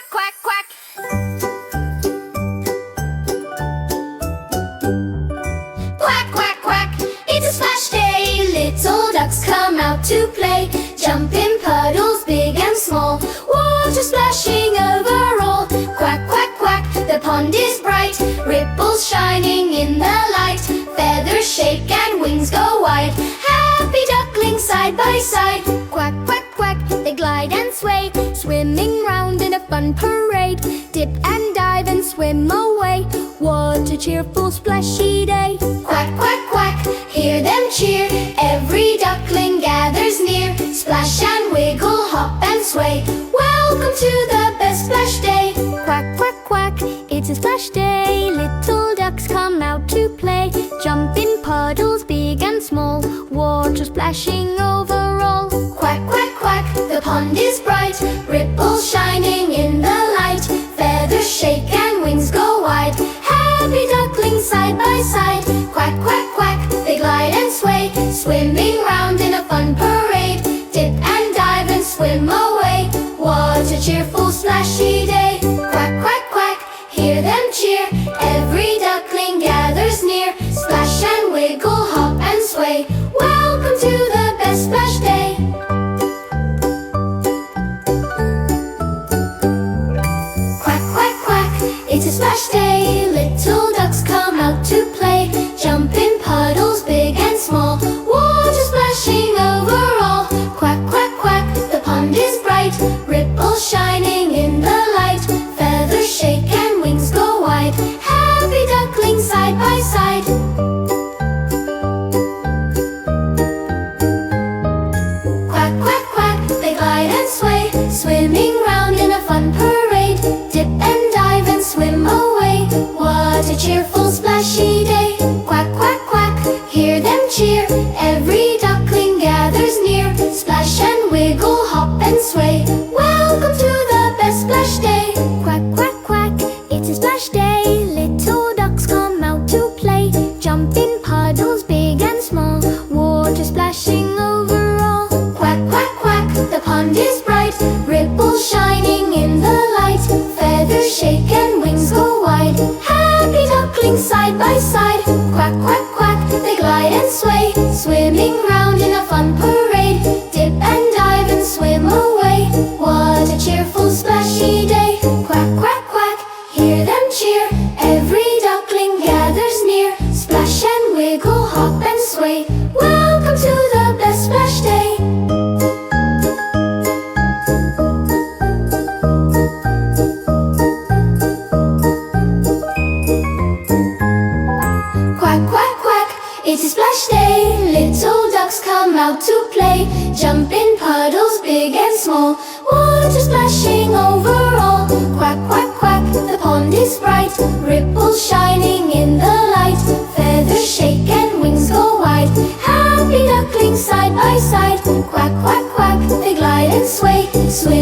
quack, quack. Quack, quack, quack, it's a splash day. Little ducks come out to play. Jump in puddles big and small. Water splashing over all. Quack, quack, quack, the pond is bright. Ripples shining in the light. Feathers shake and wings go wide. Happy ducklings side by side. Quack, quack, quack, they glide and sway. Swimming round in a fun parade. Dip and dive and swim away. What a cheerful splashy day. Quack, quack, quack, hear them cheer. Every duckling gathers near. Splash and wiggle, hop and sway. Welcome to the best splash day. Quack, quack, quack, it's a splash day. Little ducks come out to play. Jump in puddles big and small. Water splashing over all. Quack, quack, quack, the pond is bright. Ripples shining in the light. Feathers shake and wings go wide. Happy ducklings side by side. Quack, quack, quack, they glide and sway. Swimming round in a fun parade. Dip and dive and swim away. What a cheerful splashy day. Quack, quack, quack, hear them cheer. Every duckling gathers near. Splash and wiggle, hop and sway. Welcome to the best splash day. Quack, quack, quack, it's a splash day. Little ducks come out to play. Jump in puddles big and small. Water splashing over all. Quack, quack, quack, the pond is bright. Ripples shining in the light. Feathers shake and wings go wide. Happy ducklings side by side. Quack, quack, quack, they glide and sway. Swimming round in a fun parade. Dip and dive and swim away. What a cheerful splashy day. Quack, quack, quack, hear them cheer. Every duckling gathers near. Splash and wiggle, hop and sway. Welcome to the best splash day. Quack, quack, quack, it's a splash day. Little ducks come out to play. Jump in puddles big and small. Water splashing over all. Quack, quack, quack, the pond is bright. Ripples shining in the light. Feathers shake and wings go wide. Happy ducklings side by side. Quack, quack, quack, they glide and sway. Swimming round in a fun parade. Dip and dive and swim away. What a cheerful splashy day. Quack, quack, quack, hear them cheer. Every duckling gathers near. Splash and wiggle, hop and sway. Welcome to the best splash day. Quack, quack, quack, it's a splash day. Little ducks come out to play. Jump in puddles big and small. Water splashing over all. Quack, quack, quack, the pond is bright. Ripples shining in the light. Feathers shake and wings go wide. Happy ducklings side by side. Quack, quack, quack, they glide and sway. Swim